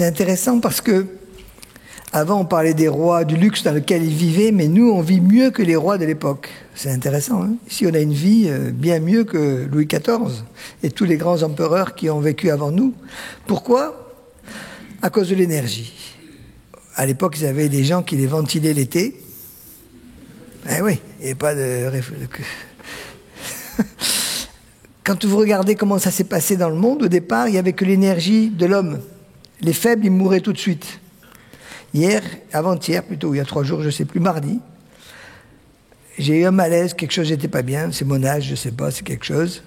c'est intéressant parce que avant on parlait des rois du luxe dans lequel ils vivaient, mais nous on vit mieux que les rois de l'époque. C'est intéressant, hein. Ici on a une vie bien mieux que Louis XIV et tous les grands empereurs qui ont vécu avant nous. Pourquoi? À cause de l'énergie. À l'époque, ils avaient des gens qui les ventilaient l'été. Eh oui, il n'y avait pas de... Quand vous regardez comment ça s'est passé dans le monde, au départ, il n'y avait que l'énergie de l'homme. Les faibles, ils mouraient tout de suite. Hier, avant-hier plutôt, il y a 3 jours, je ne sais plus, mardi, j'ai eu un malaise, quelque chose n'était pas bien, c'est mon âge, je ne sais pas, c'est quelque chose.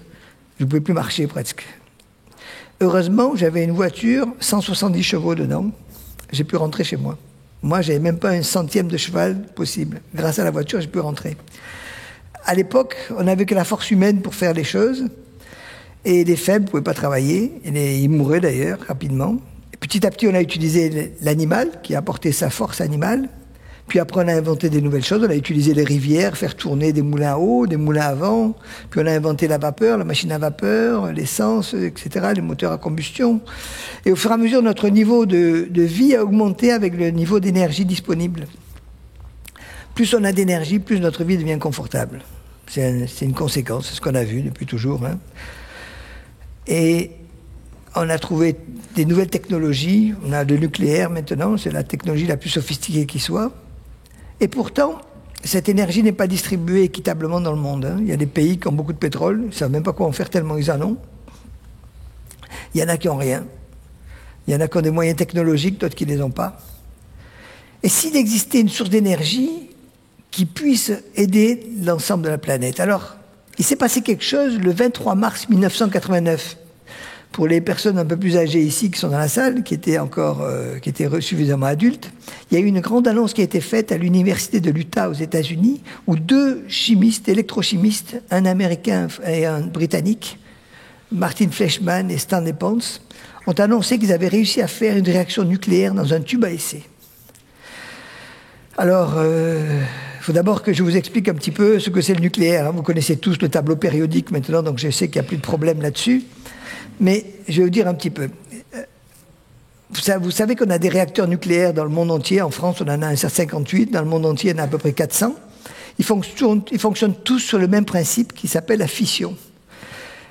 Je ne pouvais plus marcher presque. Heureusement, j'avais une voiture, 170 chevaux dedans, j'ai pu rentrer chez moi. Moi, je n'avais même pas un centième de cheval possible. Grâce à la voiture, j'ai pu rentrer. À l'époque, on n'avait que la force humaine pour faire les choses, et les faibles ne pouvaient pas travailler, et ils mouraient d'ailleurs rapidement. Et petit à petit, on a utilisé l'animal, qui a apporté sa force animale. Puis après, on a inventé des nouvelles choses. On a utilisé les rivières, faire tourner des moulins à eau, des moulins à vent. Puis on a inventé la vapeur, la machine à vapeur, l'essence, etc., les moteurs à combustion. Et au fur et à mesure, notre niveau de vie a augmenté avec le niveau d'énergie disponible. Plus on a d'énergie, plus notre vie devient confortable. C'est une conséquence, c'est ce qu'on a vu depuis toujours, hein. Et on a trouvé des nouvelles technologies. On a le nucléaire maintenant, c'est la technologie la plus sophistiquée qui soit. Et pourtant, cette énergie n'est pas distribuée équitablement dans le monde, hein. Il y a des pays qui ont beaucoup de pétrole, ils ne savent même pas quoi en faire tellement ils en ont. Il y en a qui n'ont rien. Il y en a qui ont des moyens technologiques, d'autres qui ne les ont pas. Et s'il existait une source d'énergie qui puisse aider l'ensemble de la planète. Alors, il s'est passé quelque chose le 23 mars 1989. Pour les personnes un peu plus âgées ici qui sont dans la salle, qui étaient suffisamment adultes, il y a eu une grande annonce qui a été faite à l'université de l'Utah aux États-Unis, où 2 chimistes, électrochimistes, un Américain et un Britannique, Martin Fleischmann et Stanley Pons, ont annoncé qu'ils avaient réussi à faire une réaction nucléaire dans un tube à essai. Alors, il faut d'abord que je vous explique un petit peu ce que c'est le nucléaire. Vous connaissez tous le tableau périodique maintenant, donc je sais qu'il n'y a plus de problème là-dessus. Mais je vais vous dire un petit peu. Vous savez qu'on a des réacteurs nucléaires dans le monde entier. En France, on en a un 58. Dans le monde entier, il y en a à peu près 400. Ils fonctionnent tous sur le même principe qui s'appelle la fission.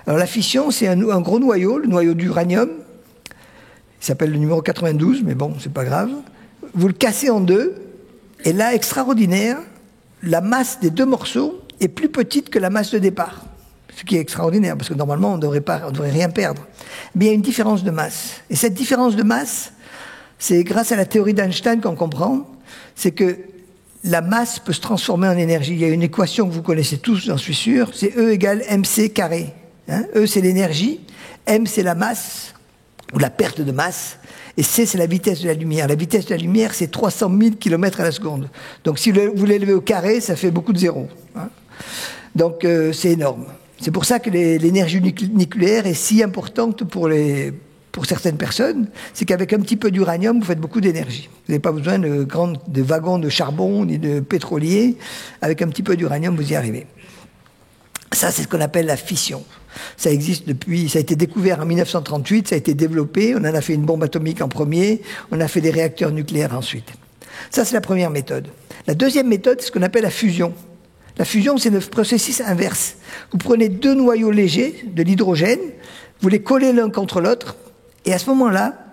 Alors la fission, c'est un gros noyau, le noyau d'uranium. Il s'appelle le numéro 92, mais bon, c'est pas grave. Vous le cassez en 2. Et là, extraordinaire, la masse des 2 morceaux est plus petite que la masse de départ. Ce qui est extraordinaire, parce que normalement, on devrait rien perdre. Mais il y a une différence de masse. Et cette différence de masse, c'est grâce à la théorie d'Einstein qu'on comprend, c'est que la masse peut se transformer en énergie. Il y a une équation que vous connaissez tous, j'en suis sûr, c'est E égale mc carré. Hein, E, c'est l'énergie, m, c'est la masse, ou la perte de masse, et c, c'est la vitesse de la lumière. La vitesse de la lumière, c'est 300 000 km à la seconde. Donc si vous l'élevez au carré, ça fait beaucoup de zéros. Hein. Donc c'est énorme. C'est pour ça que l'énergie nucléaire est si importante pour certaines personnes. C'est qu'avec un petit peu d'uranium, vous faites beaucoup d'énergie. Vous n'avez pas besoin de wagons de charbon ni de pétroliers. Avec un petit peu d'uranium, vous y arrivez. Ça, c'est ce qu'on appelle la fission. Ça existe depuis, ça a été découvert en 1938, ça a été développé, on en a fait une bombe atomique en premier, on a fait des réacteurs nucléaires ensuite. Ça, c'est la première méthode. La deuxième méthode, c'est ce qu'on appelle la fusion. La fusion, c'est le processus inverse. Vous prenez 2 noyaux légers de l'hydrogène, vous les collez l'un contre l'autre, et à ce moment-là,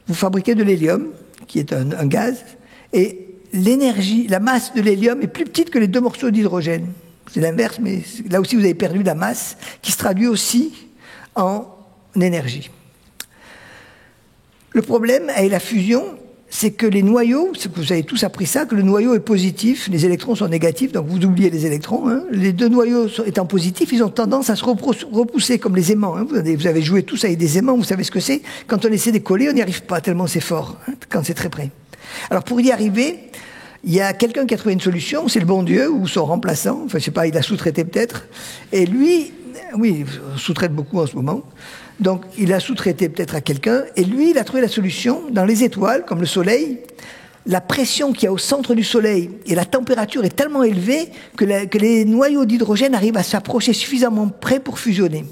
vous fabriquez de l'hélium, qui est un gaz, et l'énergie, la masse de l'hélium est plus petite que les 2 morceaux d'hydrogène. C'est l'inverse, mais là aussi vous avez perdu la masse, qui se traduit aussi en énergie. Le problème avec la fusion, c'est que les noyaux, vous avez tous appris ça, que le noyau est positif, les électrons sont négatifs, donc vous oubliez les électrons. Hein. Les 2 noyaux étant positifs, ils ont tendance à se repousser comme les aimants. Hein. Vous avez joué tous avec des aimants, vous savez ce que c'est. Quand on essaie de coller, on n'y arrive pas tellement c'est fort, hein, quand c'est très près. Alors pour y arriver, il y a quelqu'un qui a trouvé une solution, c'est le bon Dieu, ou son remplaçant, enfin je sais pas, il a sous-traité peut-être. Et lui, oui, il sous-traite beaucoup en ce moment. Donc, il a sous-traité peut-être à quelqu'un, et lui, il a trouvé la solution. Dans les étoiles, comme le Soleil, la pression qu'il y a au centre du Soleil et la température est tellement élevée que les noyaux d'hydrogène arrivent à s'approcher suffisamment près pour fusionner.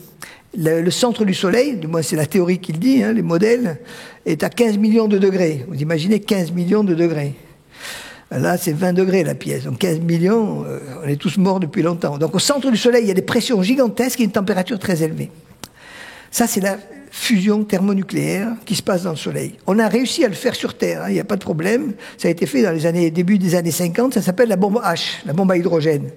Le centre du Soleil, du moins c'est la théorie qui le dit, hein, les modèles, est à 15 millions de degrés. Vous imaginez 15 millions de degrés. Là, c'est 20 degrés la pièce. Donc 15 millions, on est tous morts depuis longtemps. Donc au centre du Soleil, il y a des pressions gigantesques et une température très élevée. Ça, c'est la fusion thermonucléaire qui se passe dans le Soleil. On a réussi à le faire sur Terre, hein, il n'y a pas de problème. Ça a été fait dans début des années 50, ça s'appelle la bombe H, la bombe à hydrogène.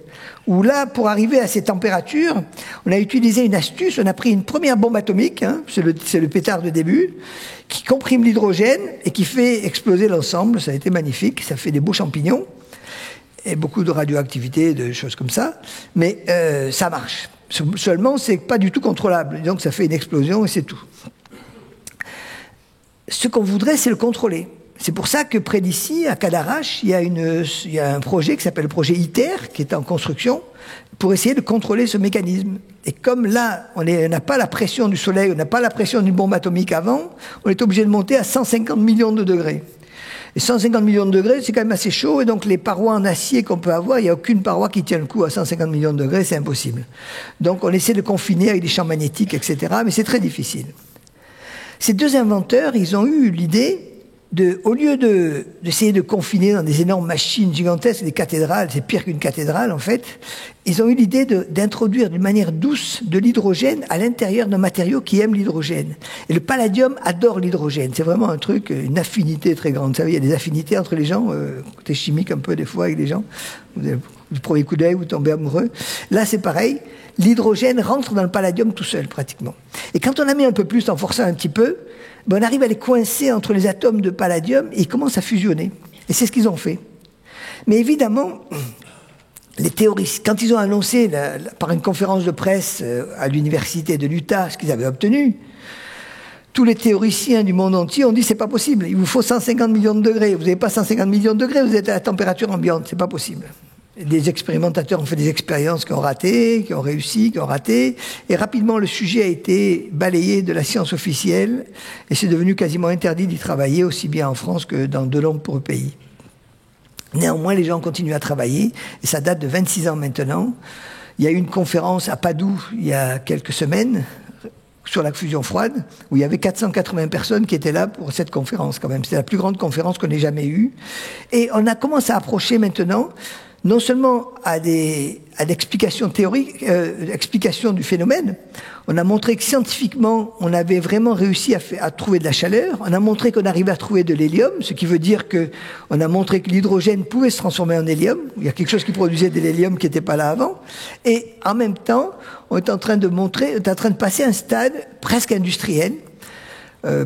Où là, pour arriver à ces températures, on a utilisé une astuce, on a pris une première bombe atomique, hein, c'est le pétard de début, qui comprime l'hydrogène et qui fait exploser l'ensemble. Ça a été magnifique, ça fait des beaux champignons et beaucoup de radioactivité, de choses comme ça, mais ça marche. Seulement, c'est pas du tout contrôlable. Donc, ça fait une explosion et c'est tout. Ce qu'on voudrait, c'est le contrôler. C'est pour ça que près d'ici, à Cadarache, il y a un projet qui s'appelle le projet ITER, qui est en construction, pour essayer de contrôler ce mécanisme. Et comme là, on n'a pas la pression du Soleil, on n'a pas la pression d'une bombe atomique avant, on est obligé de monter à 150 millions de degrés. Et 150 millions de degrés, c'est quand même assez chaud, et donc les parois en acier qu'on peut avoir, il n'y a aucune paroi qui tient le coup à 150 millions de degrés, c'est impossible. Donc on essaie de confiner avec des champs magnétiques, etc., mais c'est très difficile. Ces deux inventeurs, ils ont eu l'idée au lieu d'essayer de confiner dans des énormes machines gigantesques, des cathédrales, c'est pire qu'une cathédrale en fait, ils ont eu l'idée d'introduire d'une manière douce de l'hydrogène à l'intérieur d'un matériau qui aime l'hydrogène. Et le palladium adore l'hydrogène, c'est vraiment un truc, une affinité très grande. Vous savez, il y a des affinités entre les gens, côté chimique un peu des fois avec les gens, du premier coup d'œil, vous tombez amoureux. Là c'est pareil, l'hydrogène rentre dans le palladium tout seul pratiquement. Et quand on a mis un peu plus en forçant un petit peu, on arrive à les coincer entre les atomes de palladium et ils commencent à fusionner. Et c'est ce qu'ils ont fait. Mais évidemment, les théoristes, quand ils ont annoncé par une conférence de presse à l'université de l'Utah ce qu'ils avaient obtenu, tous les théoriciens du monde entier ont dit c'est pas possible, il vous faut 150 millions de degrés. Vous n'avez pas 150 millions de degrés, vous êtes à la température ambiante, c'est pas possible. Des expérimentateurs ont fait des expériences qui ont raté, qui ont réussi, qui ont raté, et rapidement le sujet a été balayé de la science officielle, et c'est devenu quasiment interdit d'y travailler, aussi bien en France que dans de nombreux pays. Néanmoins, les gens continuent à travailler, et ça date de 26 ans maintenant. Il y a eu une conférence à Padoue, il y a quelques semaines, sur la fusion froide, où il y avait 480 personnes qui étaient là pour cette conférence quand même. C'était la plus grande conférence qu'on ait jamais eue. Et on a commencé à approcher maintenant non seulement à des explications théoriques, explications du phénomène. On a montré que scientifiquement, on avait vraiment réussi à trouver de la chaleur. On a montré qu'on arrivait à trouver de l'hélium, ce qui veut dire que on a montré que l'hydrogène pouvait se transformer en hélium. Il y a quelque chose qui produisait de l'hélium qui n'était pas là avant. Et en même temps, on est en train de passer à un stade presque industriel.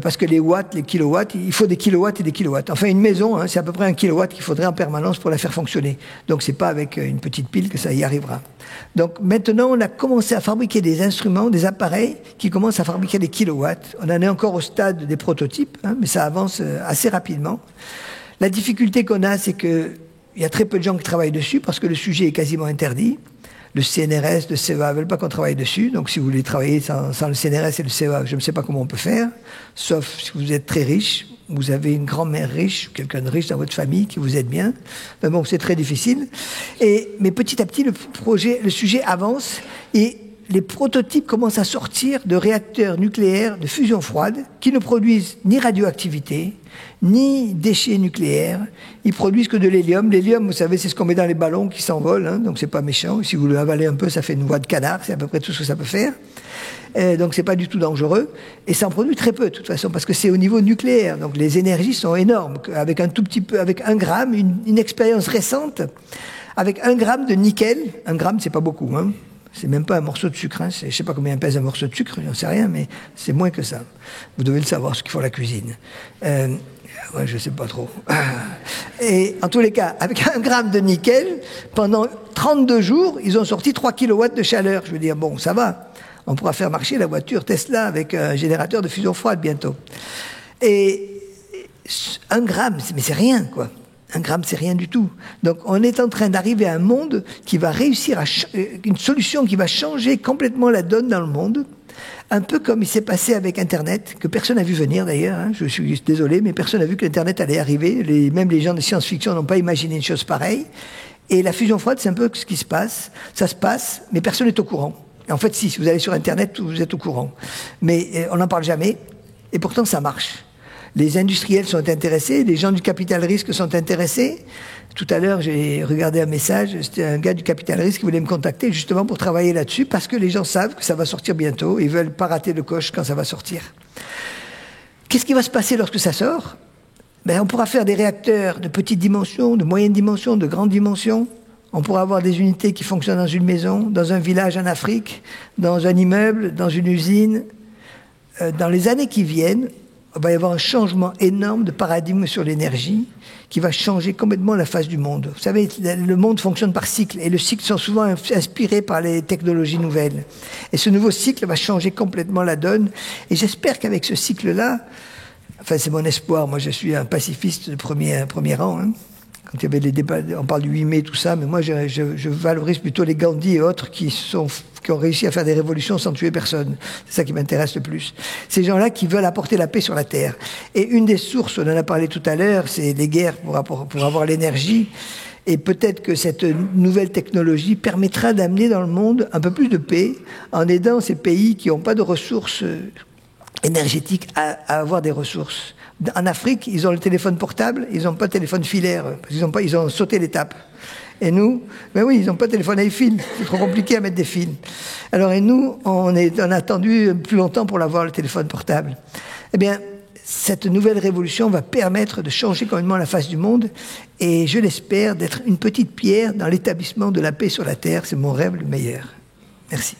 Parce que les watts, les kilowatts, il faut des kilowatts et des kilowatts. Enfin, une maison, hein, c'est à peu près 1 kilowatt qu'il faudrait en permanence pour la faire fonctionner. Donc, c'est pas avec une petite pile que ça y arrivera. Donc, maintenant, on a commencé à fabriquer des instruments, des appareils qui commencent à fabriquer des kilowatts. On en est encore au stade des prototypes, hein, mais ça avance assez rapidement. La difficulté qu'on a, c'est qu'il y a très peu de gens qui travaillent dessus parce que le sujet est quasiment interdit. Le CNRS, le CEA ne veulent pas qu'on travaille dessus. Donc, si vous voulez travailler sans le CNRS et le CEA, je ne sais pas comment on peut faire. Sauf si vous êtes très riche, vous avez une grand-mère riche, quelqu'un de riche dans votre famille qui vous aide bien. Mais bon, c'est très difficile. Mais petit à petit, le sujet avance et les prototypes commencent à sortir de réacteurs nucléaires de fusion froide qui ne produisent ni radioactivité, ni déchets nucléaires. Ils produisent que de l'hélium. L'hélium, vous savez, c'est ce qu'on met dans les ballons qui s'envolent, hein, donc c'est pas méchant. Si vous le avalez un peu, ça fait une voix de canard, c'est à peu près tout ce que ça peut faire. Donc c'est pas du tout dangereux. Et ça en produit très peu, de toute façon, parce que c'est au niveau nucléaire. Donc les énergies sont énormes. Avec un tout petit peu, avec 1 gramme, une expérience récente, avec 1 gramme de nickel, 1 gramme, c'est pas beaucoup, hein. C'est même pas un morceau de sucre, hein. Je ne sais pas combien pèse un morceau de sucre, j'en sais rien, mais c'est moins que ça. Vous devez le savoir, ce qu'il faut à la cuisine. Ouais, je ne sais pas trop. Et en tous les cas, avec 1 gramme de nickel, pendant 32 jours, ils ont sorti 3 kilowatts de chaleur. Je veux dire, bon, ça va. On pourra faire marcher la voiture Tesla avec un générateur de fusion froide bientôt. Et 1 gramme, mais c'est rien, quoi. 1 gramme, c'est rien du tout. Donc, on est en train d'arriver à un monde qui va réussir une solution qui va changer complètement la donne dans le monde. Un peu comme il s'est passé avec Internet, que personne n'a vu venir d'ailleurs, hein. Je suis désolé, mais personne n'a vu que l'Internet allait arriver. Même les gens de science-fiction n'ont pas imaginé une chose pareille. Et la fusion froide, c'est un peu ce qui se passe. Ça se passe, mais personne n'est au courant. En fait, si vous allez sur Internet, vous êtes au courant. Mais on n'en parle jamais, et pourtant ça marche. Les industriels sont intéressés, les gens du capital risque sont intéressés. Tout à l'heure, j'ai regardé un message, c'était un gars du capital risque qui voulait me contacter justement pour travailler là-dessus, parce que les gens savent que ça va sortir bientôt, ils veulent pas rater le coche quand ça va sortir. Qu'est-ce qui va se passer lorsque ça sort? On pourra faire des réacteurs de petite dimension, de moyenne dimension, de grande dimension. On pourra avoir des unités qui fonctionnent dans une maison, dans un village en Afrique, dans un immeuble, dans une usine. Dans les années qui viennent, il va y avoir un changement énorme de paradigme sur l'énergie qui va changer complètement la face du monde. Vous savez, le monde fonctionne par cycle et le cycle sont souvent inspirés par les technologies nouvelles. Et ce nouveau cycle va changer complètement la donne. Et j'espère qu'avec ce cycle-là, enfin c'est mon espoir, moi je suis un pacifiste de premier rang, hein. Quand il y avait les débats, on parle du 8 mai, tout ça, mais moi je valorise plutôt les Gandhi et autres qui ont réussi à faire des révolutions sans tuer personne. C'est ça qui m'intéresse le plus. Ces gens-là qui veulent apporter la paix sur la Terre. Et une des sources, on en a parlé tout à l'heure, c'est les guerres pour avoir l'énergie. Et peut-être que cette nouvelle technologie permettra d'amener dans le monde un peu plus de paix en aidant ces pays qui n'ont pas de ressources énergétiques à avoir des ressources. En Afrique, ils ont le téléphone portable, ils n'ont pas de téléphone filaire, parce ils ont sauté l'étape. Et nous, ben oui, ils n'ont pas de téléphone avec fil, c'est trop compliqué à mettre des fils. Alors, et nous, on a attendu plus longtemps pour l'avoir, le téléphone portable. Eh bien, cette nouvelle révolution va permettre de changer complètement la face du monde, et je l'espère d'être une petite pierre dans l'établissement de la paix sur la Terre. C'est mon rêve le meilleur. Merci.